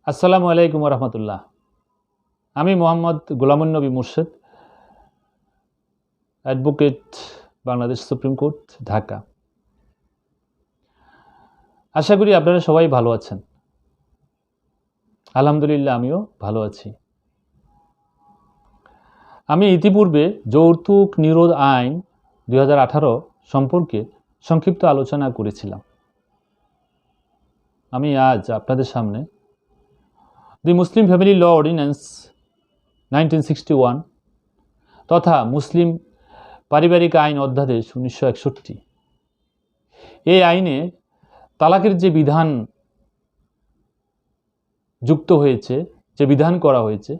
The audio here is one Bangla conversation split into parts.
আসসালামু আলাইকুম রহমতুল্লাহ। আমি Mohammad Golamun Nabi Murshed, advocate, Bangladesh supreme court, Dhaka. আশা করি আপনারা সবাই ভালো আছেন। আলহামদুলিল্লাহ, আমিও ভালো আছি। আমি ইতিপূর্বে যৌতুক নিরোধ আইন 2018 সম্পর্কে সংক্ষিপ্ত আলোচনা করেছিলাম। আমি আজ আপনাদের সামনে দি মুসলিম ফ্যামিলি ল অর্ডিন্যান্স 1961 তথা মুসলিম পারিবারিক আইন অধ্যাদেশ 1961, এই আইনে তালাকের যে বিধান যুক্ত হয়েছে, যে বিধান করা হয়েছে,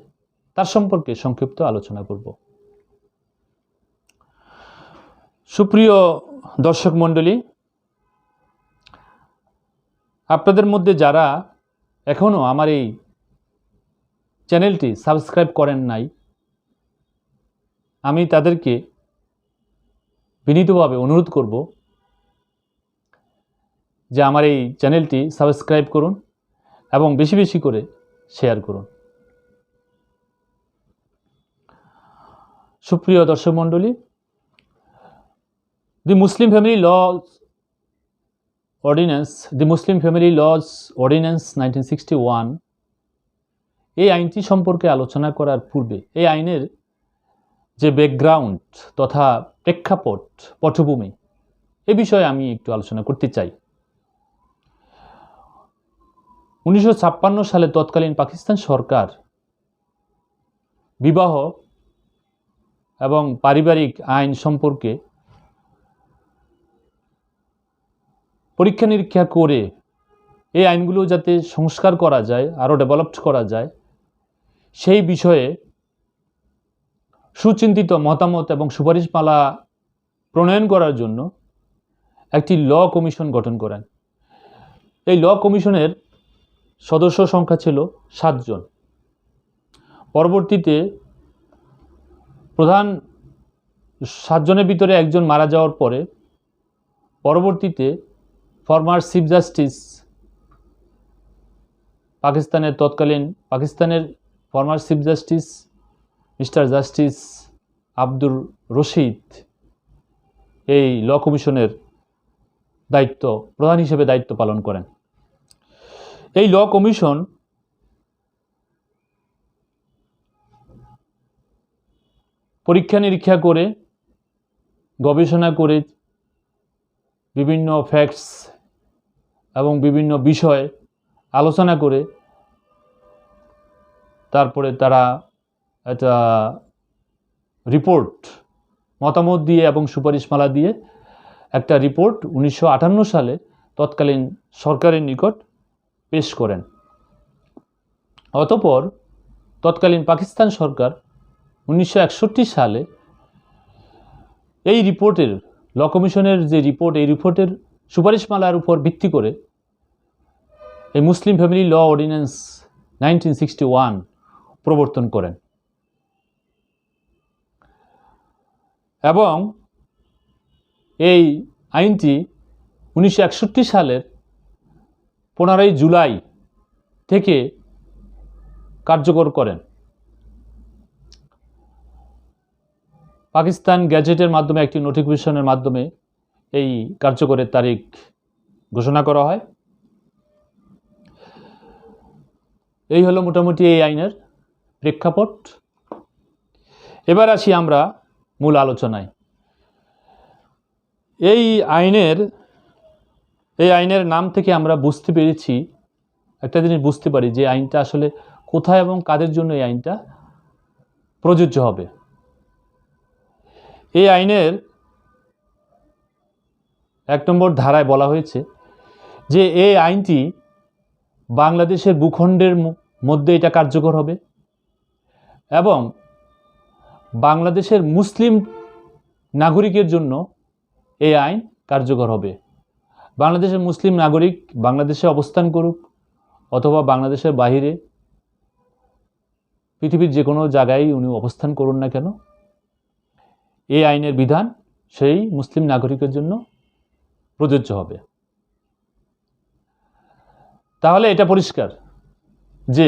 তার সম্পর্কে সংক্ষিপ্ত আলোচনা করব। সুপ্রিয় দর্শক মণ্ডলী, আপনাদের মধ্যে যারা এখনও আমার এই চ্যানেলটি সাবস্ক্রাইব করেন নাই, আমি তাদেরকে বিনীতভাবে অনুরোধ করব যে আমার এই চ্যানেলটি সাবস্ক্রাইব করুন এবং বেশি বেশি করে শেয়ার করুন। সুপ্রিয় দর্শক মণ্ডলী, দি মুসলিম ফ্যামিলি লজ অর্ডিন্যান্স 1961, এই আইনটি সম্পর্কে আলোচনা করার পূর্বে এই আইনের যে ব্যাকগ্রাউন্ড তথা প্রেক্ষাপট, পটভূমি, এ বিষয়ে আমি একটু আলোচনা করতে চাই। 1956 সালে তৎকালীন পাকিস্তান সরকার বিবাহ এবং পারিবারিক আইন সম্পর্কে পরীক্ষা নিরীক্ষা করে এই আইনগুলো যাতে সংস্কার করা যায়, আরও ডেভেলপড করা যায়, সেই বিষয়ে সুচিন্তিত মতামত এবং সুপারিশমালা প্রণয়ন করার জন্য একটি ল কমিশন গঠন করেন। এই ল কমিশনের সদস্য সংখ্যা ছিল 7 জন। পরবর্তীতে প্রধান 7 জনের ভিতরে একজন মারা যাওয়ার পরে পরবর্তীতে ফরমার চিফ জাস্টিস, পাকিস্তানের former chief justice mister justice Abdur Rashid এই ল কমিশনের প্রধান হিসেবে দায়িত্ব পালন করেন। এই ল কমিশন পরীক্ষা নিরীক্ষা করে, গবেষণা করে, বিভিন্ন ফ্যাক্টস এবং বিভিন্ন বিষয় আলোচনা করে তারপরে তারা একটা রিপোর্ট, মতামত দিয়ে এবং সুপারিশমালা দিয়ে একটা রিপোর্ট 1958 সালে তৎকালীন সরকারের নিকট পেশ করেন। অতঃপর তৎকালীন পাকিস্তান সরকার 1961 সালে এই রিপোর্টের, ল কমিশনের যে রিপোর্ট, এই রিপোর্টের সুপারিশমালার উপর ভিত্তি করে এই মুসলিম ফ্যামিলি ল অর্ডিন্যান্স 1961 প্রবর্তন করেন এবং এই আইনটি 1961 সালের 15 জুলাই থেকে কার্যকর করেন। পাকিস্তান গ্যাজেটের মাধ্যমে, একটি নোটিফিকেশনের মাধ্যমে এই কার্যকরের তারিখ ঘোষণা করা হয়। এই হলো মোটামুটি এই আইনের প্রেক্ষাপট। এবার আসি আমরা মূল আলোচনায়। এই আইনের নাম থেকে আমরা বুঝতে পেরেছি, একটা জিনিস বুঝতে পারি যে আইনটা আসলে কোথায় এবং কাদের জন্য এই আইনটা প্রযোজ্য হবে। এই আইনের 1 নম্বর ধারায় বলা হয়েছে যে এই আইনটি বাংলাদেশের ভূখণ্ডের মধ্যে এটা কার্যকর হবে এবং বাংলাদেশের মুসলিম নাগরিকের জন্য এই আইন কার্যকর হবে। বাংলাদেশের মুসলিম নাগরিক বাংলাদেশে অবস্থান করুক অথবা বাংলাদেশের বাহিরে, পৃথিবীর যে কোনো জায়গায় উনি অবস্থান করুন না কেন, এই আইনের বিধান সেই মুসলিম নাগরিকের জন্য প্রযোজ্য হবে। তাহলে এটা পরিষ্কার যে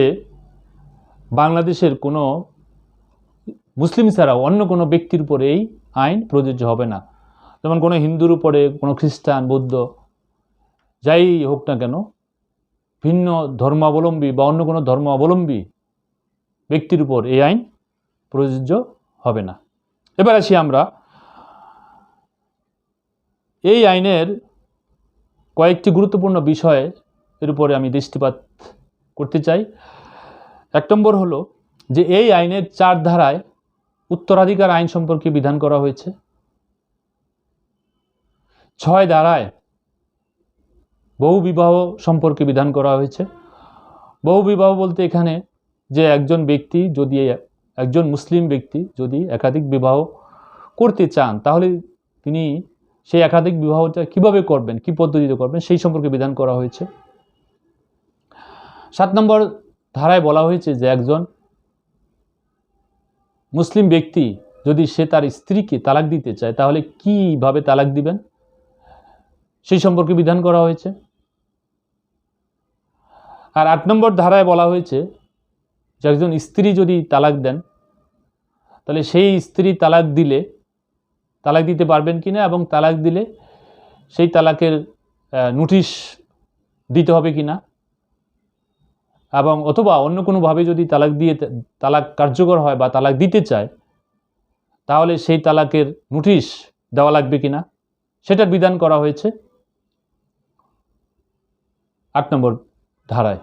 বাংলাদেশের কোনো মুসলিম ছাড়া অন্য কোনো ব্যক্তির উপরে এই আইন প্রযোজ্য হবে না। যেমন কোনো হিন্দুর উপরে, কোনো খ্রিস্টান, বৌদ্ধ যাই হোক না কেন, ভিন্ন ধর্মাবলম্বী বা অন্য কোনো ধর্মাবলম্বী ব্যক্তির উপর এই আইন প্রযোজ্য হবে না। এবার আসি আমরা এই আইনের কয়েকটি গুরুত্বপূর্ণ বিষয় এর উপরে আমি দৃষ্টিপাত করতে চাই। 1 নম্বর হলো যে এই আইনের 4 ধারায় উত্তরাধিকার আইন সম্পর্কে বিধান করা হয়েছে। 6 ধারায় বহু বিবাহ সম্পর্কে বিধান করা হয়েছে। বহু বিবাহ বলতে এখানে যে একজন মুসলিম ব্যক্তি যদি একাধিক বিবাহ করতে চান তাহলে তিনি সেই একাধিক বিবাহটা কিভাবে করবেন, কি পদ্ধতিতে করবেন সেই সম্পর্কে বিধান করা হয়েছে। 7 নম্বর ধারায় বলা হয়েছে যে একজন মুসলিম ব্যক্তি যদি সে তার স্ত্রীকে তালাক দিতে চায় তাহলে কিভাবে তালাক দিবেন সেই সম্পর্কে বিধান করা হয়েছে। আর 8 নম্বর ধারায় বলা হয়েছে যে একজন স্ত্রী যদি তালাক দেন তাহলে সেই স্ত্রী তালাক দিতে পারবেন কিনা এবং তালাক দিলে সেই তালাকের নোটিশ দিতে হবে কিনা, এবং অথবা অন্য কোনোভাবে যদি তালাক কার্যকর হয় বা তালাক দিতে চায় তাহলে সেই তালাকের নোটিশ দেওয়া লাগবে কিনা সেটার বিধান করা হয়েছে 8 নম্বর ধারায়।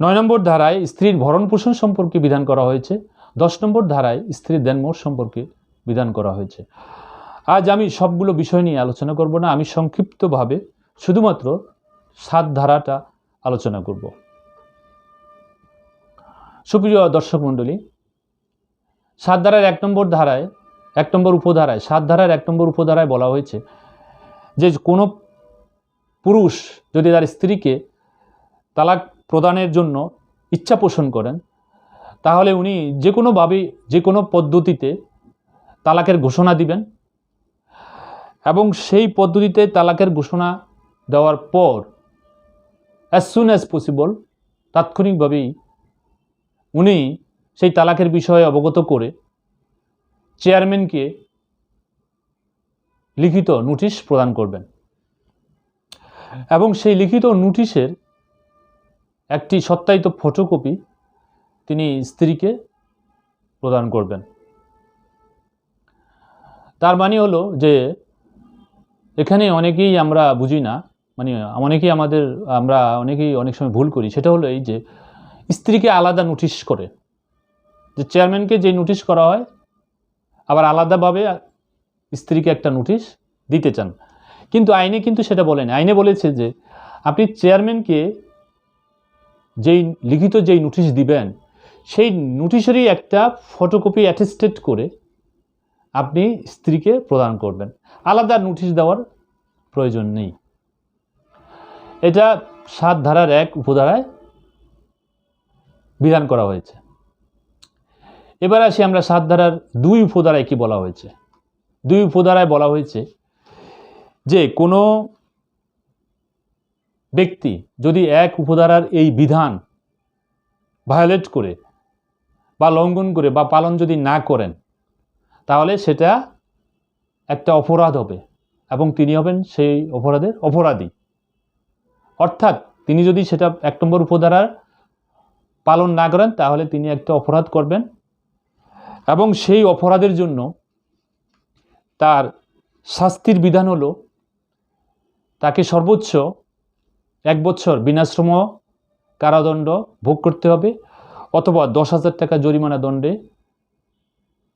9 নম্বর ধারায় স্ত্রীর ভরণ পোষণ সম্পর্কে বিধান করা হয়েছে। 10 নম্বর ধারায় স্ত্রীর দেনমোহর সম্পর্কে বিধান করা হয়েছে। আজ আমি সবগুলো বিষয় নিয়ে আলোচনা করব না, আমি সংক্ষিপ্তভাবে শুধুমাত্র 7 ধারাটা আলোচনা করব। সুপ্রিয় দর্শক মণ্ডলী, 7 ধারার 1 নম্বর ধারায় 1 নম্বর উপধারায় 7 ধারার 1 নম্বর উপধারায় বলা হয়েছে যে কোনো পুরুষ যদি তার স্ত্রীকে তালাক প্রদানের জন্য ইচ্ছা পোষণ করেন তাহলে উনি যে কোনো পদ্ধতিতে তালাকের ঘোষণা দিবেন এবং সেই পদ্ধতিতে তালাকের ঘোষণা দেওয়ার পর as soon as possible তাৎক্ষণিকভাবেই উনি সেই তালাকের বিষয়ে অবগত করে চেয়ারম্যানকে লিখিত নোটিশ প্রদান করবেন এবং সেই লিখিত নোটিশের একটি সত্যায়িত ফটোকপি তিনি স্ত্রীকে প্রদান করবেন। তার মানে হলো যে এখানে অনেকেই আমরা বুঝি না, মানে আমরা অনেকেই অনেক সময় ভুল করি, সেটা হলো এই যে স্ত্রীকে আলাদা নোটিশ করে, যে চেয়ারম্যানকে যে নোটিশ করা হয় আবার আলাদাভাবে স্ত্রীকে একটা নোটিশ দিতে চান, কিন্তু আইনে কিন্তু সেটা বলেনি। আইনে বলেছে যে আপনি চেয়ারম্যানকে লিখিত যেই নোটিশ দিবেন সেই নোটিশেরই একটা ফটোকপি অ্যাটেস্টেড করে আপনি স্ত্রীকে প্রদান করবেন, আলাদা নোটিশ দেওয়ার প্রয়োজন নেই। এটা 7 ধারার 1 উপধারায় বিধান করা হয়েছে। এবার আসি আমরা 7 ধারার 2 উপধারায় কি বলা হয়েছে। 2 উপধারায় বলা হয়েছে যে কোনো ব্যক্তি যদি 1 উপধারার এই বিধান ভায়োলেট করে বা লঙ্ঘন করে বা পালন যদি না করেন তাহলে সেটা একটা অপরাধ হবে এবং তিনি হবেন সেই অপরাধের অপরাধী। অর্থাৎ তিনি যদি সেটা 1 নম্বর উপধারার পালন না করেন তাহলে তিনি একটা অপরাধ করবেন এবং সেই অপরাধের জন্য তার শাস্তির বিধান হলো তাকে সর্বোচ্চ 1 বছর বিনাশ্রম কারাদণ্ড ভোগ করতে হবে অথবা 10,000 টাকা জরিমানা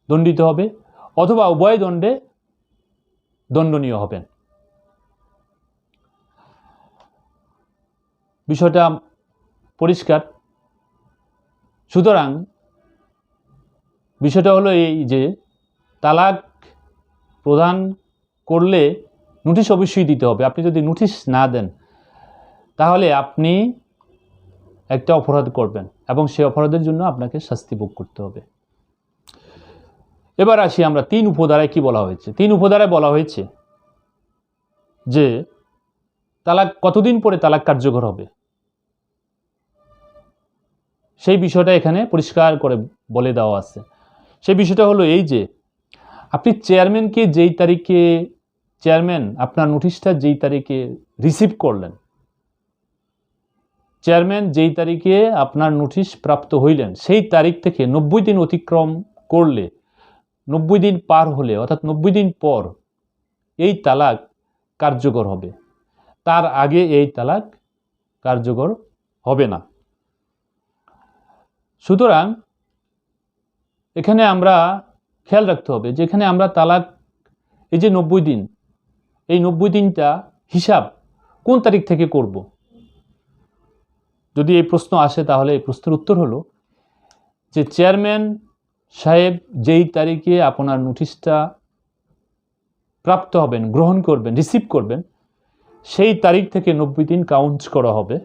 দণ্ডিত হবে অথবা উভয় দণ্ডে দণ্ডনীয় হবেন। বিষয়টা পরিষ্কার। সুতরাং বিষয়টা হলো এই যে তালাক প্রদান করলে নোটিশ অবশ্যই দিতে হবে। আপনি যদি নোটিশ না দেন তাহলে আপনি একটা অপরাধ করবেন এবং সেই অপরাধের জন্য আপনাকে শাস্তি ভোগ করতে হবে। এবার আসি আমরা 3 উপধারায় কি বলা হয়েছে। 3 উপধারায় বলা হয়েছে যে তালাক কতদিন পরে তালাক কার্যকর হবে। সেই বিষয়টা এখানে পরিষ্কার করে বলে দেওয়া আছে। সেই বিষয়টা হলো এই যে আপনি চেয়ারম্যানকে যেই তারিখে চেয়ারম্যান আপনার নোটিশটা যেই তারিখে রিসিভ করলেন, চেয়ারম্যান যেই তারিখে আপনার নোটিশ প্রাপ্ত হইলেন সেই তারিখ থেকে 90 দিন অতিক্রম করলে, 90 দিন পার হলে অর্থাৎ 90 দিন পর এই তালাক কার্যকর হবে। তার আগে এই তালাক কার্যকর হবে না। সুতরাং এখানে আমরা খেয়াল রাখতে হবে যে এখানে আমরা তালাক এই যে 90 দিন, এই 90 দিনটা হিসাব কোন তারিখ থেকে করব। যদি এই প্রশ্ন আসে তাহলে এই প্রশ্নের উত্তর হলো যে চেয়ারম্যান সাহেব যেই তারিখে আপনার নোটিশটা প্রাপ্ত হবেন, গ্রহণ করবেন, রিসিভ করবেন, সেই তারিখ থেকে 90 দিন কাউন্ট করা হবে।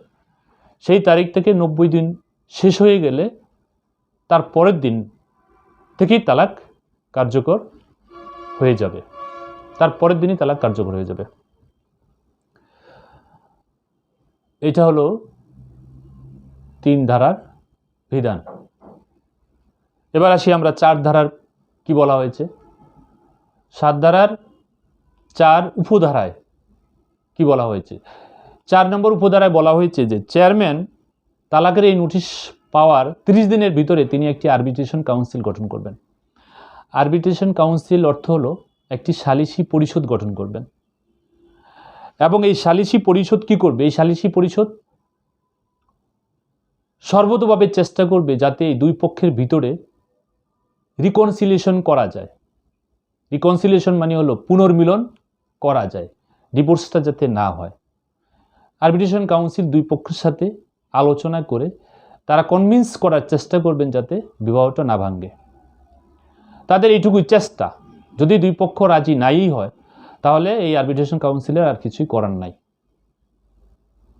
সেই তারিখ থেকে 90 দিন শেষ হয়ে গেলে তার পরের দিন থেকেই তালাক কার্যকর হয়ে যাবে, তার পরের দিনই তালাক কার্যকর হয়ে যাবে। এটা হলো 3 ধারার বিধান। এবার আসি আমরা 4 ধারার কি বলা হয়েছে। 7 ধারার 4 উপধারায় কি বলা হয়েছে। 4 নম্বর উপধারায় বলা হয়েছে যে চেয়ারম্যান তালাকের এই নোটিশ পাওয়ার 30 দিনের ভিতরে তিনি একটি আরবিট্রেশন কাউন্সিল গঠন করবেন। আরবিট্রেশন কাউন্সিল অর্থ হলো একটি সালিসি পরিষদ গঠন করবেন, এবং এই সালিসি পরিষদ কি করবে, এই সালিসি পরিষদ সর্বতোভাবে চেষ্টা করবে যাতে এই দুই পক্ষের ভিতরে রিকনসিলিয়েশন করা যায়। রিকনসিলিয়েশন মানে হলো পুনর্মিলন করা যায়, ডিভোর্সটা যাতে না হয়। আরবিট্রেশন কাউন্সিল দুই পক্ষের সাথে আলোচনা করে তারা কনভিন্স করার চেষ্টা করবেন যাতে বিবাহটা না ভাঙে। তাদের এইটুকুই চেষ্টা। যদি দুই পক্ষ রাজি নাই হয় তাহলে এই আরবিট্রেশন কাউন্সিলের আর কিছুই করার নাই,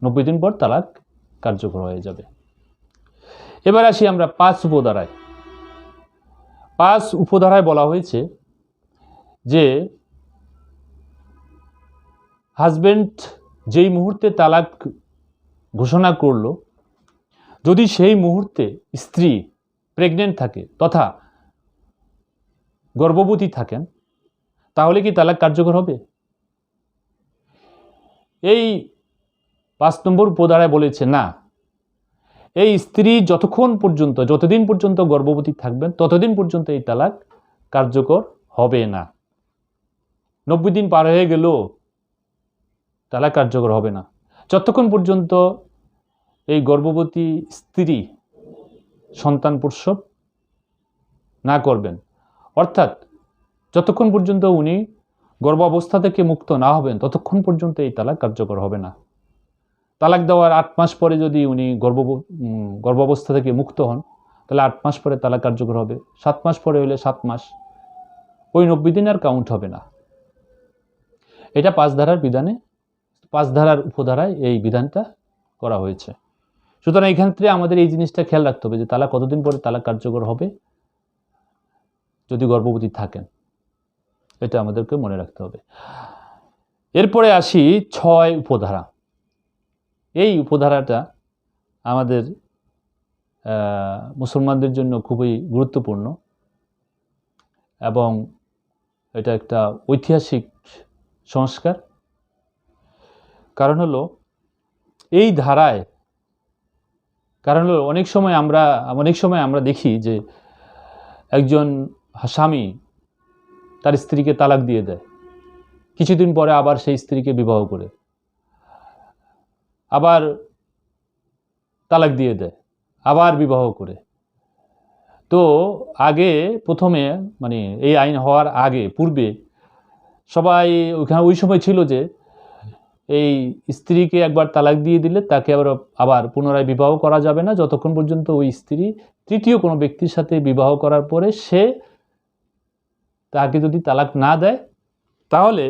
90 দিন পর তালাক কার্যকর হয়ে যাবে। এবার আসি আমরা 5 উপধারায়। 5 উপধারায় বলা হয়েছে যে হাজব্যান্ড যেই মুহূর্তে তালাক ঘোষণা করলো, যদি সেই মুহূর্তে স্ত্রী প্রেগনেন্ট থাকে তথা গর্ভবতী থাকেন তাহলে কি তালাক কার্যকর হবে। এই 5 নম্বর উপধারায় বলেছে না, এই স্ত্রী যতদিন পর্যন্ত গর্ভবতী থাকবেন ততদিন পর্যন্ত এই তালাক কার্যকর হবে না। 90 দিন পার হয়ে গেল তালাক কার্যকর হবে না যতক্ষণ পর্যন্ত এই গর্ভবতী স্ত্রী সন্তান প্রসব না করবেন, অর্থাৎ যতক্ষণ পর্যন্ত উনি গর্ভাবস্থা থেকে মুক্ত না হবেন ততক্ষণ পর্যন্ত এই তালাক কার্যকর হবে না। তালাক দেওয়ার 8 মাস পরে যদি উনি গর্ভাবস্থা থেকে মুক্ত হন তাহলে 8 মাস পরে তালাক কার্যকর হবে, 7 মাস পরে হলে 7 মাস, ওই 90 দিন আর কাউন্ট হবে না। এটা 5 ধারার বিধানে, 5 ধারার উপধারায় এই বিধানটা করা হয়েছে। সুতরাং এই ক্ষেত্রে আমাদের এই জিনিসটা খেয়াল রাখতে হবে যে তালাক কতদিন পরে তালাক কার্যকর হবে যদি গর্ভবতী থাকেন, এটা আমাদেরকে মনে রাখতে হবে। এরপরে আসি 6 উপধারা। এই উপধারাটা আমাদের মুসলমানদের জন্য খুবই গুরুত্বপূর্ণ এবং এটা একটা ঐতিহাসিক সংস্কার। কারণ হলো এই ধারায়, কারণ হলো অনেক সময় আমরা দেখি যে একজন স্বামী তার স্ত্রীকে তালাক দিয়ে দেয়, কিছুদিন পরে আবার সেই স্ত্রীকে বিবাহ করে আবার তালাক দিয়ে দেয়, আবার বিবাহ করে। তো আগে প্রথমে মানে এই আইন হওয়ার পূর্বে সবাই ওই সময় ছিল যে এই স্ত্রীকে একবার তালাক দিয়ে দিলে তাকে আবার পুনরায় বিবাহ করা যাবে না যতক্ষণ পর্যন্ত ওই স্ত্রী তৃতীয় কোনো ব্যক্তির সাথে বিবাহ করার পরে সে তাকে যদি তালাক না দেয় তাহলে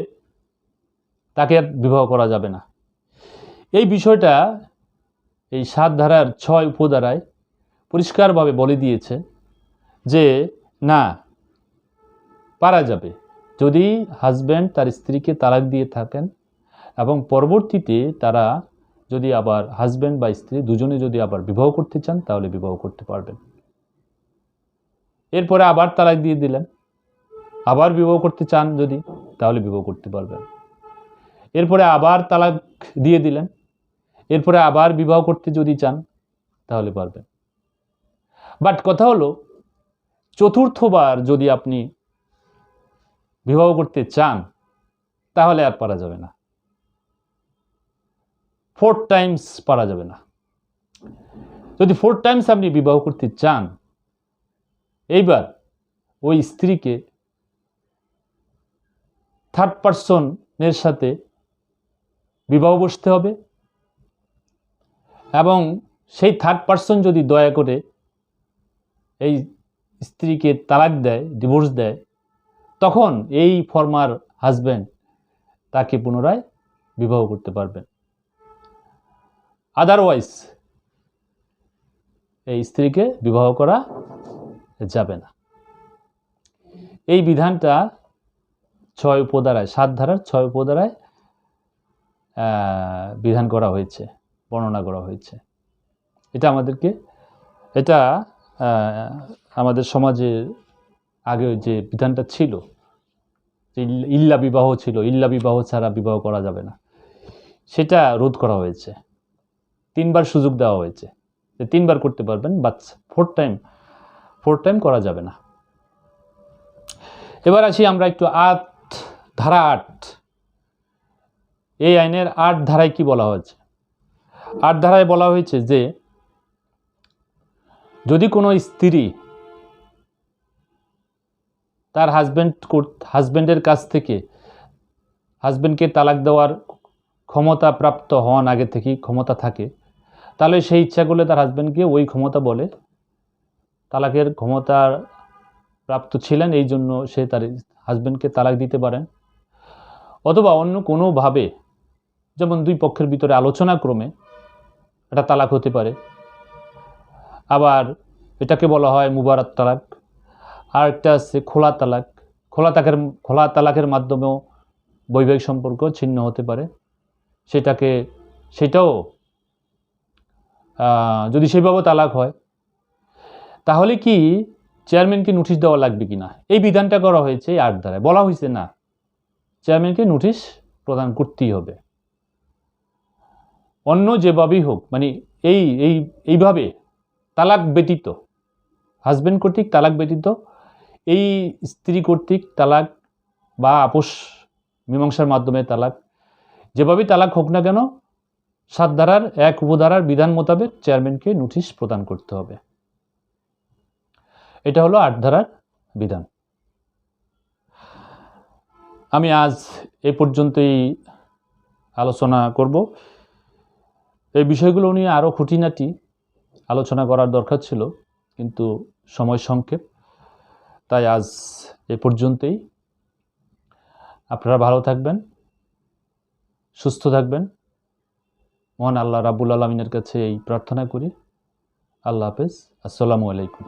তাকে আর বিবাহ করা যাবে না। এই বিষয়টা এই 7 ধারার 6 উপধারায় পরিষ্কারভাবে বলে দিয়েছে যে না, পারা যাবে যদি হাজব্যান্ড তার স্ত্রীকে তালাক দিয়ে থাকেন এবং পরবর্তীতে তারা যদি আবার হাজব্যান্ড বা স্ত্রী দুজনে যদি আবার বিবাহ করতে চান তাহলে বিবাহ করতে পারবেন। এরপরে আবার তালাক দিয়ে দিলেন, আবার বিবাহ করতে চান যদি তাহলে বিবাহ করতে পারবেন। এরপরে আবার তালাক দিয়ে দিলেন, এরপরে আবার বিবাহ করতে যদি চান তাহলে পারবেন। বাট কথা হলো, চতুর্থবার যদি আপনি বিবাহ করতে চান তাহলে আর পারা যাবে না, 4 টাইমস পারা যাবে না। যদি 4 টাইমস আপনি বিবাহ করতে চান, এইবার ওই স্ত্রীকে থার্ড পারসনের সাথে বিবাহ বসতে হবে, এবং সেই থার্ড পারসন যদি দয়া করে এই স্ত্রীকে তালাক দেয়, ডিভোর্স দেয়, তখন এই ফর্মার হাজব্যান্ড তাকে পুনরায় বিবাহ করতে পারবেন। আদারওয়াইজ এই স্ত্রীকে বিবাহ করা যাবে না। এই বিধানটা 6 উপধারায়, 7 ধারার 6 উপধারায় বিধান করা হয়েছে, বর্ণনা করা হয়েছে। এটা আমাদের সমাজে আগে যে বিধানটা ছিল, ইল্লা বিবাহ ছিল, ইল্লা বিবাহ ছাড়া বিবাহ করা যাবে না, সেটা রোধ করা হয়েছে। 3 বার সুযোগ দেওয়া হয়েছে যে 3 বার করতে পারবেন, বাট 4 টাইম করা যাবে না। এবার আসি আমরা একটু ধারা 8, এই আইনের 8 ধারায় কি বলা হয়েছে। 8 ধারায় বলা হয়েছে যে যদি কোনো স্ত্রী তার হাজব্যান্ডের কাছ থেকে হাজব্যান্ডকে তালাক দেওয়ার ক্ষমতা প্রাপ্ত হওয়ার আগে থেকেই ক্ষমতা থাকে, তাহলে সেই ইচ্ছা করলে তার হাজব্যান্ডকে ওই ক্ষমতা বলে তালাকের ক্ষমতার প্রাপ্ত ছিলেন, এই জন্য সে তার হাজব্যান্ডকে তালাক দিতে পারেন। অথবা অন্য কোনোভাবে, যেমন 2 পক্ষের ভিতরে আলোচনা ক্রমে এটা তালাক হতে পারে। আবার এটাকে বলা হয় মুবারাত তালাক। আর একটা আছে খোলা তালাক। খোলা তালাকের মাধ্যমেও বৈবাহিক সম্পর্ক ছিন্ন হতে পারে। সেটাও যদি সেইভাবে তালাক হয়, তাহলে কি চেয়ারম্যানকে নোটিশ দেওয়া লাগবে কিনা, এই বিধানটা করা হয়েছে এই 8 ধারায়। বলা হয়েছে না, চেয়ারম্যানকে নোটিশ প্রদান করতেই হবে। অন্য যেভাবেই হোক, মানে এইভাবে তালাক ব্যতীত, হাজব্যান্ড কর্তৃক তালাক ব্যতীত এই স্ত্রী কর্তৃক তালাক বা আপোষ মীমাংসার মাধ্যমে তালাক, যেভাবেই তালাক হোক না কেন, 7 ধারার 1 উপধারার বিধান মোতাবেক চেয়ারম্যানকে নোটিশ প্রদান করতে হবে। এটা হলো 8 ধারার বিধান। আমি আজ এ পর্যন্তই আলোচনা করব। এই বিষয়গুলো নিয়ে আরও খুঁটিনাটি আলোচনা করার দরকার ছিল, কিন্তু সময় সংক্ষেপ, তাই আজ এ পর্যন্তই। আপনারা ভালো থাকবেন, সুস্থ থাকবেন। মহান আল্লাহ রাব্বুল আলামিনের কাছে এই প্রার্থনা করি। আল্লাহ হাফেজ। আসসালামু আলাইকুম।